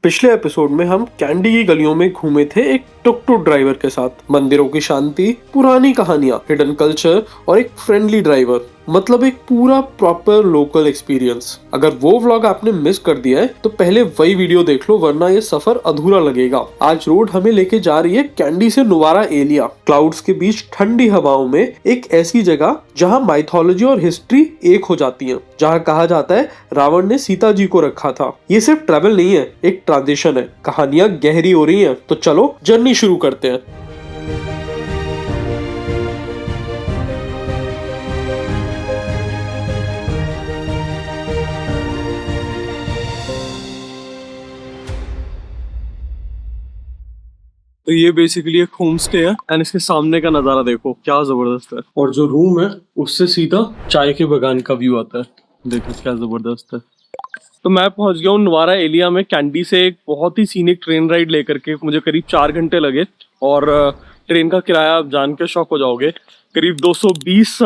पिछले एपिसोड में हम कैंडी की गलियों में घूमे थे एक टुक टुक ड्राइवर के साथ। मंदिरों की शांति, पुरानी कहानियां, हिडन कल्चर और एक फ्रेंडली ड्राइवर, मतलब एक पूरा प्रॉपर लोकल एक्सपीरियंस। अगर वो व्लॉग आपने मिस कर दिया है तो पहले वही वीडियो देख लो, वरना ये सफर अधूरा लगेगा। आज रोड हमें लेके जा रही है कैंडी से नुवारा एलिया। क्लाउड्स के बीच ठंडी हवाओं में एक ऐसी जगह जहाँ माइथोलॉजी और हिस्ट्री एक हो जाती है, जहाँ कहा जाता है रावण ने सीता जी को रखा था। ये सिर्फ ट्रैवल नहीं है, एक ट्रांजिशन है। कहानियां गहरी हो रही हैं, तो चलो जर्नी शुरू करते हैं। तो ये बेसिकली एक होम स्टे है एंड इसके सामने का नजारा देखो क्या जबरदस्त है। और जो रूम है उससे सीधा चाय के बागान का व्यू आता है, देखो क्या जबरदस्त है। तो मैं पहुंच गया हूँ नुवारा एलिया में। कैंडी से एक बहुत ही सीनिक ट्रेन राइड लेकर के मुझे करीब 4 घंटे लगे और ट्रेन का किराया आप जान के शॉक हो जाओगे, करीब 220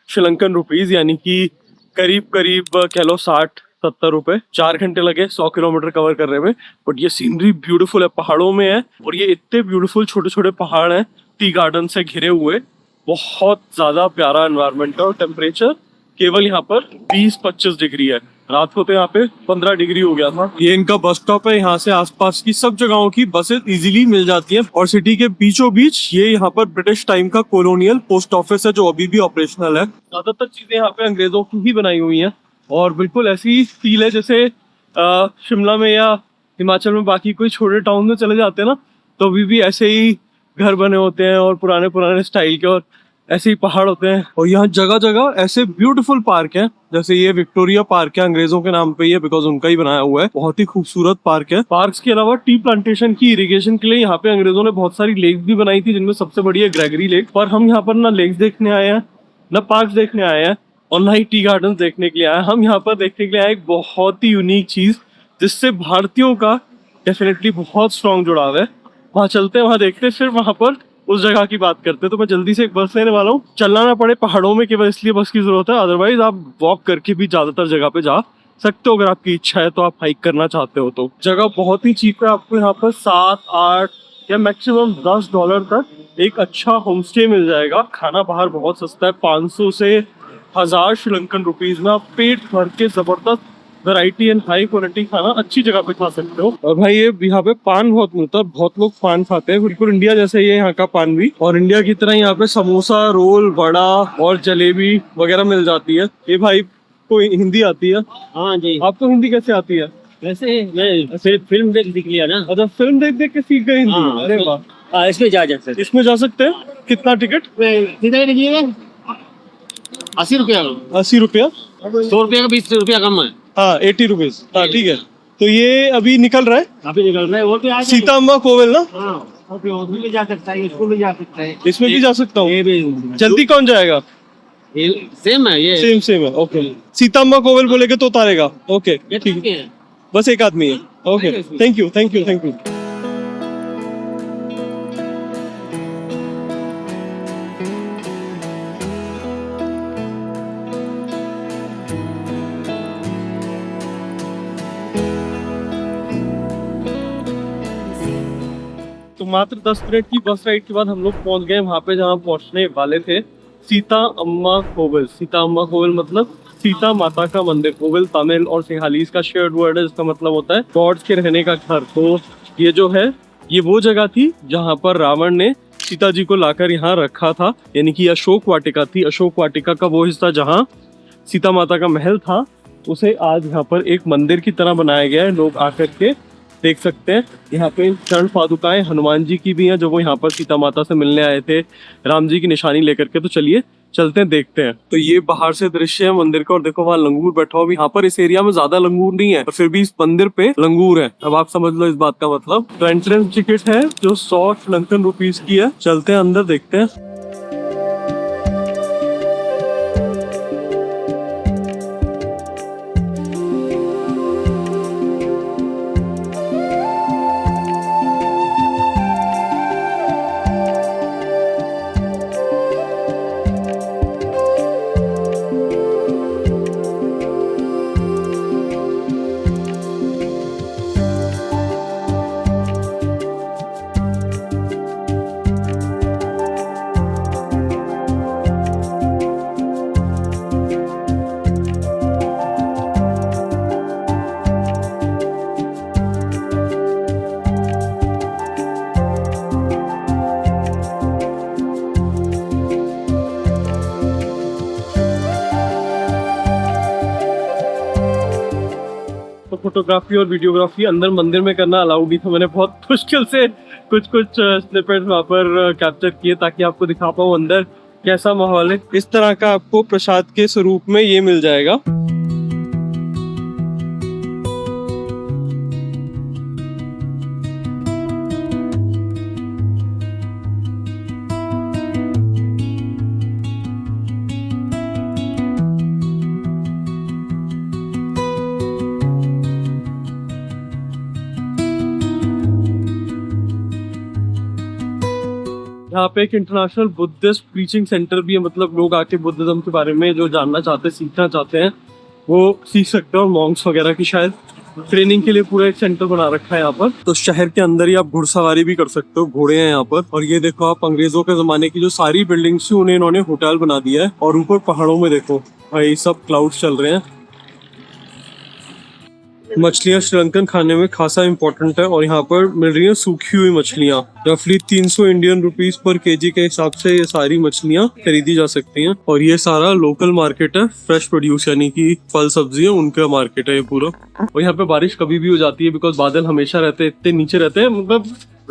श्रीलंकन रुपीज, यानी कि करीब कह लो 60-70 रुपए। 4 घंटे लगे 100 किलोमीटर कवर करने में। बट ये सीनरी ब्यूटीफुल है, पहाड़ों में है और ये इतने ब्यूटीफुल छोटे छोटे पहाड़ हैं, टी गार्डन से घिरे हुए। बहुत ज्यादा प्यारा एनवायरनमेंट है और टेम्परेचर केवल यहाँ पर 20-25 डिग्री है। रात को तो यहाँ पे 15 डिग्री हो गया था। ये इनका बस स्टॉप है, यहाँ से आसपास की सब जगहों की बसेस इजीली मिल जाती हैं और सिटी के बीचों बीच ये यहाँ पर ब्रिटिश टाइम का कॉलोनियल पोस्ट ऑफिस है जो अभी भी ऑपरेशनल है। ज्यादातर चीजें यहाँ पे अंग्रेजों की ही बनाई हुई हैं और बिल्कुल ऐसी फील है जैसे शिमला में या हिमाचल में बाकी कोई छोटे टाउन में चले जाते हैं ना, तो अभी भी ऐसे ही घर बने होते हैं और पुराने पुराने स्टाइल के और ऐसे ही पहाड़ होते हैं। और यहाँ जगह जगह ऐसे ब्यूटीफुल पार्क हैं, जैसे ये विक्टोरिया पार्क है, अंग्रेजों के नाम पे ही है बिकॉज उनका ही बनाया हुआ है। बहुत ही खूबसूरत पार्क है। पार्क्स के अलावा टी प्लांटेशन की इरिगेशन के लिए यहाँ पे अंग्रेजों ने बहुत सारी लेक्स भी बनाई थी, जिनमें सबसे बड़ी है ग्रेगरी लेक। पर हम यहाँ पर ना लेक्स देखने आए हैं, ना पार्क देखने आए हैं और ना ही टी गार्डन देखने के लिए आए हैं। हम यहाँ पर देखने के लिए आए एक बहुत ही यूनिक चीज जिससे भारतीयों का डेफिनेटली बहुत स्ट्रॉन्ग जुड़ाव है। वहाँ चलते हैं, वहाँ देखते हैं, फिर वहाँ पर उस जगह की बात करते हैं। तो मैं जल्दी से एक बस लेने वाला हूँ। चलना ना पड़े पहाड़ों में केवल इसलिए बस की जरूरत है, अदरवाइज आप वॉक करके भी ज्यादातर जगह पे जा सकते हो अगर आपकी इच्छा है, तो आप हाइक करना चाहते हो तो। जगह बहुत ही चीप है, आपको यहाँ पर 7-8 या मैक्सिमम $10 तक एक अच्छा होम स्टे मिल जाएगा। खाना बाहर बहुत सस्ता है, 500 से 1000 श्रीलंकन रुपीज में आप पेट भर के जबरदस्त वैरायटी एंड हाई क्वालिटी खाना अच्छी जगह पे खा सकते हो। और भाई ये यहाँ पे पान बहुत मिलता है, बहुत लोग पान खाते हैं, बिल्कुल इंडिया जैसे ही है यहाँ का पान भी। और इंडिया की तरह यहाँ पे समोसा, रोल, बड़ा और जलेबी वगैरह मिल जाती है। ये भाई को हिंदी आती है? हाँ जी। आपको हिंदी कैसे आती है? वैसे मैं फिल्म देख लिया ना। अच्छा, फिल्म देख देख के सीख गए हिंदी? हाँ, अरे वाह। इसमें जा सकते। इसमें जा सकते हैं। कितना टिकट? कितना लीजिएगा? 80 रुपया। 80 रुपया? 100 रुपया का 20 रुपया कम है। हाँ, 80 रुपीज। हाँ ठीक है। तो ये अभी निकल रहा है, अभी निकल रहा है। और भी सीता अम्बा कोविल ना? हाँ, और भी जा सकता है, इसको भी जा सकता है, इसमें भी जा सकता हूँ। ये भी जल्दी कौन जाएगा? सेम है, ये सेम है। ओके, सीता अम्बा कोविल बोलेगे तो उतारेगा। ओके ठीक है, है। बस एक आदमी है। Okay, thank you. तो मात्र 10 मिनट की बस राइड के बाद हम लोग पहुंच गए वहां पे जहां पहुंचने वाले थे, सीता अम्मा कोविल। सीता अम्मा कोविल मतलब सीता माता का मंदिर। कोविल तमिल और सिंहालीज का शेयर्ड वर्ड है, जिसका मतलब होता है गॉड्स के रहने का घर। तो ये जो है, ये वो जगह थी जहां पर रावण ने सीता जी को लाकर यहाँ रखा था, यानी कि अशोक वाटिका थी। अशोक वाटिका का वो हिस्सा जहाँ सीता माता का महल था, उसे आज यहाँ पर एक मंदिर की तरह बनाया गया है। लोग आकर के देख सकते हैं। यहाँ पे चरण पादुकाएं हनुमान जी की भी हैं, जो वो यहाँ पर सीता माता से मिलने आए थे राम जी की निशानी लेकर के। तो चलिए चलते हैं, देखते हैं। तो ये बाहर से दृश्य है मंदिर का और देखो वहाँ लंगूर बैठा हुआ। यहाँ पर इस एरिया में ज्यादा लंगूर नहीं है, पर फिर भी इस मंदिर पे लंगूर है। अब आप समझ लो इस बात का मतलब। तो एंट्रेंस टिकट है जो 100 श्रीलंकन रुपीज की है। चलते हैं अंदर, देखते हैं। फोटोग्राफी और वीडियोग्राफी अंदर मंदिर में करना अलाउड नहीं था। मैंने बहुत मुश्किल से कुछ स्निपेट्स वहाँ पर कैप्चर किए ताकि आपको दिखा पाऊँ अंदर कैसा माहौल है। इस तरह का आपको प्रसाद के स्वरूप में ये मिल जाएगा। यहाँ पे एक इंटरनेशनल बुद्धिस्ट प्रीचिंग सेंटर भी है, मतलब लोग आके बुद्धिज्म के बारे में जो जानना चाहते हैं, सीखना चाहते हैं, वो सीख सकते हैं। और मॉन्क्स वगैरह की शायद ट्रेनिंग के लिए पूरा एक सेंटर बना रखा है यहाँ पर। तो शहर के अंदर ही आप घुड़सवारी भी कर सकते हो, घोड़े हैं यहाँ पर। और ये देखो आप, अंग्रेजों के जमाने की जो सारी बिल्डिंग्स थी उन्हें इन्होंने होटल बना दिया है। और ऊपर पहाड़ों में देखो भाई सब क्लाउड्स चल रहे हैं। मछलियाँ श्रीलंकन खाने में खासा इम्पोर्टेंट है और यहाँ पर मिल रही हैं सूखी हुई मछलियाँ। रफली 300 इंडियन रुपीस पर केजी के हिसाब से ये सारी मछलियाँ खरीदी जा सकती हैं। और ये सारा लोकल मार्केट है, फ्रेश प्रोड्यूस यानी कि फल सब्जियाँ उनका मार्केट है ये पूरा। और यहाँ पे बारिश कभी भी हो जाती है बिकॉज बादल हमेशा रहते हैं, इतने नीचे रहते हैं, मतलब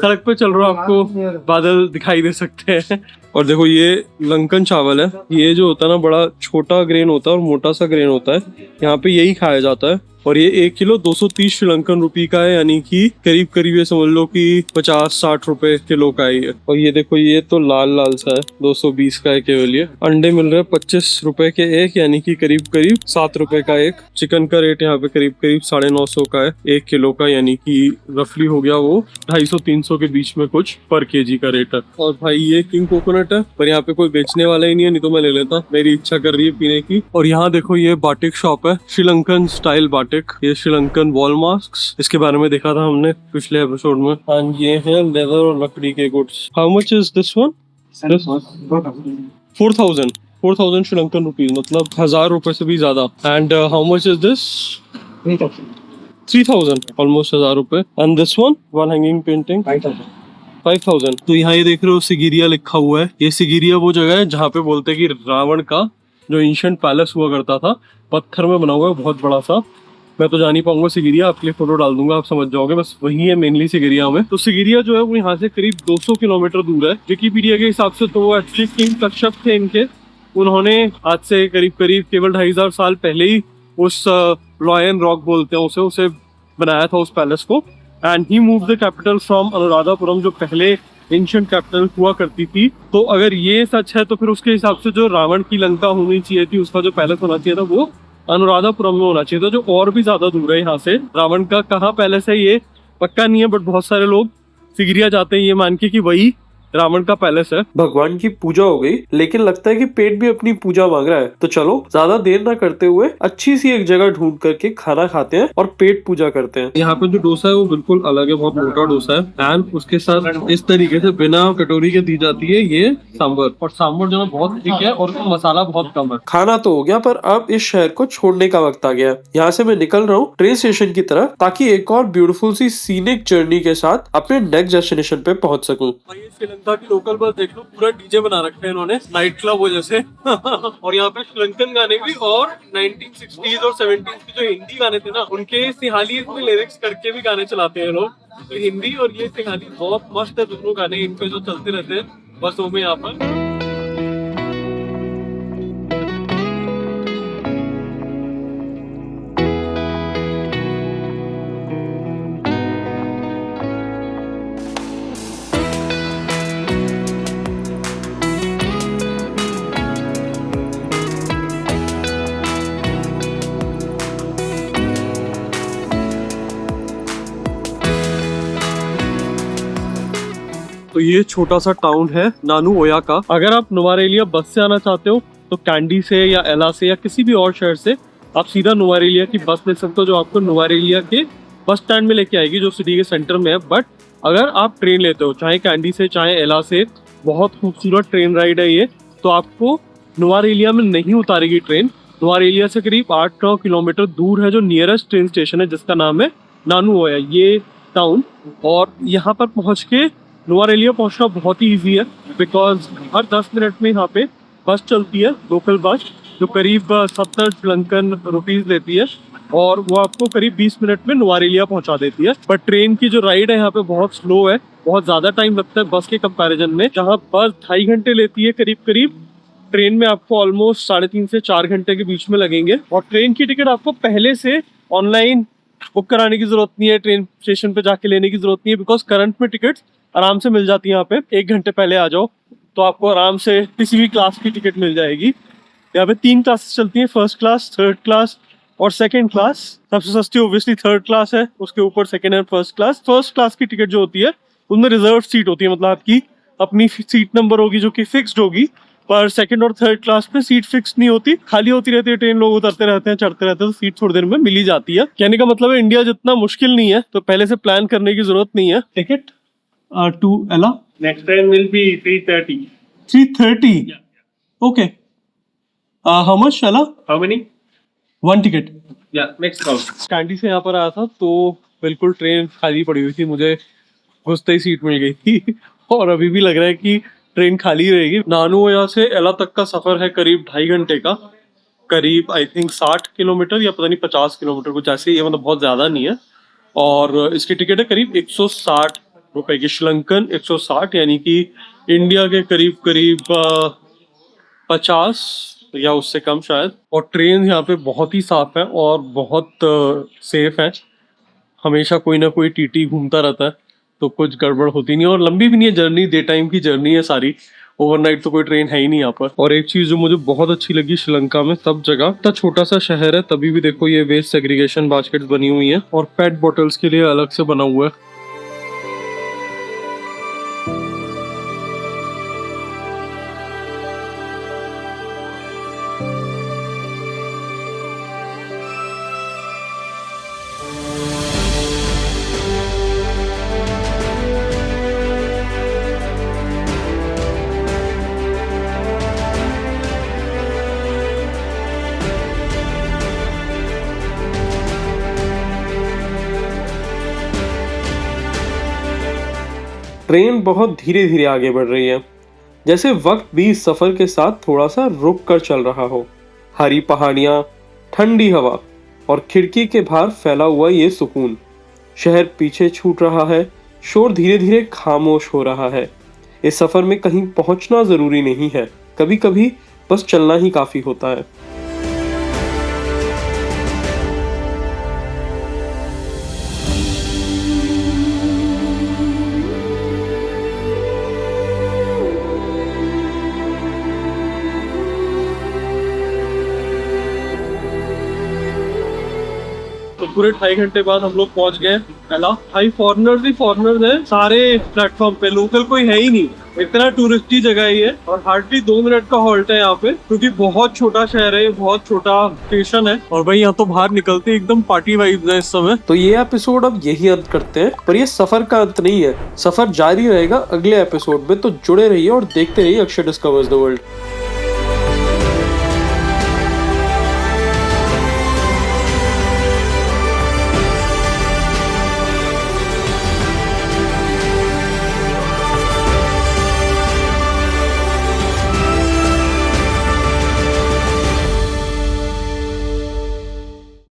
सड़क पे चल रहा हो आपको बादल दिखाई दे सकते हैं। और देखो ये लंकन चावल है, ये जो होता है ना बड़ा छोटा ग्रेन होता है और मोटा सा ग्रेन होता है, यहाँ पे यही खाया जाता है। और ये 1 किलो 230 श्रीलंकन रुपी का है, यानी कि करीब करीब ये समझ लो कि 50-60 रुपए किलो का ही है। और ये देखो ये तो लाल लाल सा है, 220 का है केवल ये। अंडे मिल रहे हैं 25 रुपए के एक, यानी कि करीब करीब 7 रुपए का एक। चिकन का रेट यहाँ पे करीब करीब 950 का है 1 किलो का, यानी कि रफली हो गया वो 250-300 के बीच में कुछ पर केजी का रेट है। और भाई ये किंग कोकोनट है, पर यहाँ पे कोई बेचने वाला ही नहीं है, नहीं तो मैं ले लेता, मेरी इच्छा कर रही है पीने की। और यहाँ देखो ये बाटिक शॉप है, श्रीलंकन स्टाइल बाटिक, ये श्रीलंकन वॉल मास्क, इसके बारे में देखा था हमने पिछले एपिसोड में। एंड ये है लेदर और लकड़ी के goods. How much is this one? 4,000 Sri Lankan rupees, मतलब 1,000 रुपए से भी ज्यादा। And how much is this? 3,000, almost 1,000 रुपए। And this one hanging painting 5,000। तो यहाँ ये देख रहे हो सिगिरिया लिखा हुआ है। ये सिगिरिया वो जगह है जहाँ पे बोलते हैं कि रावण का जो एंशिएंट पैलेस हुआ करता था, पत्थर में बना हुआ है बहुत बड़ा सा। मैं तो जा नहीं पाऊंगा सिगिरिया, आपके लिए फोटो डाल दूंगा, आप समझ जाओगे, बस वही है मेनली सिगिरिया में। तो सिगिरिया जो है वो यहाँ से करीब 200 किलोमीटर दूर है विकिपीडिया के हिसाब से। तो वो एक्चुअली किंग कश्यप थे इनके, उन्होंने आज से करीब करीब केवल 2,500 साल पहले ही उस लॉयन रॉक बोलते हैं उसे बनाया था उस पैलेस को। And he move the capital from Anuradhapuram, जो पहले एंशिएंट कैपिटल हुआ करती थी। तो अगर ये सच है तो फिर उसके हिसाब से जो रावण की लंका होनी चाहिए थी, उसका जो पैलेस होना चाहिए था वो अनुराधापुरम में होना चाहिए था, जो और भी ज्यादा दूर है यहाँ से। रावण का कहाँ पैलेस है ये पक्का नहीं है, बट बहुत सारे लोग सिगिरिया जाते हैं ये मान के कि वही रावण का पैलेस है। भगवान की पूजा हो गई, लेकिन लगता है कि पेट भी अपनी पूजा मांग रहा है। तो चलो ज्यादा देर ना करते हुए अच्छी सी एक जगह ढूंढ करके खाना खाते हैं और पेट पूजा करते हैं। यहाँ पे जो डोसा है वो बिल्कुल अलग है, बहुत मोटा डोसा है। एंड उसके साथ इस तरीके से बिना कटोरी के दी जाती है ये सांभर। और सांभर जो है बहुत ठीक है और उसमें मसाला बहुत कम है। खाना तो हो गया, पर अब इस शहर को छोड़ने का वक्त आ गया। यहाँ से मैं निकल रहा हूँ ट्रेन स्टेशन की तरफ, ताकि एक और ब्यूटीफुल सी सीनिक जर्नी के साथ अपने नेक्स्ट डेस्टिनेशन पे पहुंच सकूं। श्रीलंका की लोकल बस देख लो, पूरा डीजे बना रखा है इन्होंने, नाइट क्लब वजह से। और यहाँ पे श्रीलंकन गाने भी और 1960s और 70s के जो हिंदी गाने थे ना, उनके सिंहाली में लिरिक्स करके भी गाने चलाते हैं लोग। तो हिंदी और ये सिंहाली बहुत मस्त है, दोनों गाने इनके जो चलते रहते हैं बसों में यहाँ पर। तो ये छोटा सा टाउन है नानू ओया का। अगर आप नुवारेलिया बस से आना चाहते हो तो कैंडी से या एला से या किसी भी और शहर से आप सीधा नुवारेलिया की बस ले सकते हो, जो आपको नुवारेलिया के बस स्टैंड में लेके आएगी, जो सिटी के सेंटर में है। बट अगर आप ट्रेन लेते हो, चाहे कैंडी से चाहे एला से, बहुत खूबसूरत ट्रेन राइड है ये, तो आपको नुवारेलिया में नहीं उतारेगी ट्रेन। नुवारेलिया से करीब 8-9 किलोमीटर दूर है जो नियरेस्ट ट्रेन स्टेशन है, जिसका नाम है नानू ओया ये टाउन। और यहाँ पर पहुँच के नुवारेलिया पहुंचना बहुत ही इजी है, बिकॉज हर 10 मिनट में यहाँ पे बस चलती है, लोकल बस, जो करीब 70 श्रीलंकन रुपीज लेती है। और वो आपको करीब 20 मिनट में नोवारेलिया पहुंचा देती है। बट ट्रेन की जो राइड है यहाँ पे बहुत स्लो है, बहुत ज्यादा टाइम लगता है बस के कंपैरिजन में। जहाँ बस 2.5 घंटे लेती है करीब करीब, ट्रेन में आपको ऑलमोस्ट 3.5 से 4 घंटे के बीच में लगेंगे। और ट्रेन की टिकट आपको पहले से ऑनलाइन बुक कराने की जरूरत नहीं है, ट्रेन स्टेशन पे जाके लेने की जरूरत नहीं है, बिकॉज करंट में टिकट आराम से मिल जाती है। यहाँ पे 1 घंटे पहले आ जाओ तो आपको आराम से किसी भी क्लास की टिकट मिल जाएगी। यहाँ पे 3 क्लासेस चलती हैं, फर्स्ट क्लास, थर्ड क्लास और सेकंड क्लास। सबसे सस्ती ऑब्वियसली थर्ड क्लास है, उसके ऊपर second and first class. First class की टिकट जो होती है उनमें रिजर्व सीट होती है, मतलब आपकी अपनी सीट नंबर होगी जो कि फिक्स्ड होगी। पर सेकंड और थर्ड क्लास में सीट फिक्स नहीं होती, खाली होती रहती है ट्रेन, लोग उतरते रहते हैं, चढ़ते रहते हैं, तो सीट थोड़ी देर में मिल ही जाती है। कहने का मतलब है इंडिया जितना मुश्किल नहीं है, तो पहले से प्लान करने की जरूरत नहीं है। टिकट टू एला Next train will be 3:30. 3:30 okay. How much एला? How many? 1 ticket. Yeah, next call. Candy से यहाँ पर आया था तो बिल्कुल ट्रेन खाली पड़ी हुई थी, मुझे घुसते ही सीट मिल गई थी और अभी भी लग रहा है कि ट्रेन खाली रहेगी। नानुया से एला तक का सफर है करीब 2.5 घंटे का, करीब आई थिंक 60 किलोमीटर या पता नहीं 50 किलोमीटर कुछ ऐसे ही है, मतलब बहुत ज्यादा नहीं है। और इसकी टिकट है करीब 160 रुपए की, श्रीलंकन 160, यानी कि इंडिया के करीब करीब 50 या उससे कम शायद। और ट्रेन यहाँ पे बहुत ही साफ है और बहुत सेफ है। हमेशा कोई ना कोई टीटी घूमता रहता है, तो कुछ गड़बड़ होती नहीं है। और लंबी भी नहीं है जर्नी, डे टाइम की जर्नी है सारी, ओवरनाइट तो कोई ट्रेन है ही नहीं यहाँ पर। और एक चीज जो मुझे बहुत अच्छी लगी श्रीलंका में, सब जगह इतना छोटा सा शहर है तभी भी देखो ये वेस्ट सेग्रीगेशन बास्केट्स बनी हुई हैं और पेट बॉटल्स के लिए अलग से बना हुआ है। ट्रेन बहुत धीरे धीरे आगे बढ़ रही है, जैसे वक्त भी इस सफर के साथ थोड़ा सा रुक कर चल रहा हो। हरी पहाड़ियां, ठंडी हवा और खिड़की के बाहर फैला हुआ ये सुकून। शहर पीछे छूट रहा है, शोर धीरे धीरे खामोश हो रहा है। इस सफर में कहीं पहुंचना जरूरी नहीं है, कभी कभी बस चलना ही काफी होता है। तो पूरे 2.5 घंटे बाद हम लोग पहुंच गए एला। भाई फॉरेनर्स ही फॉरेनर्स हैं सारे प्लेटफॉर्म पे, लोकल कोई है ही नहीं। इतना टूरिस्टी जगह है ये, और हार्डली 2 मिनट का हॉल्ट है यहाँ पे, क्योंकि बहुत छोटा शहर है, बहुत छोटा स्टेशन है। और भाई यहाँ तो बाहर निकलते एकदम पार्टी वाइब्स है इस समय। तो ये एपिसोड अब यही अंत करते हैं, पर ये सफर का अंत नहीं है, सफर जारी रहेगा अगले एपिसोड में। तो जुड़े रहिए और देखते रहिए अक्षय डिस्कवर्स द वर्ल्ड।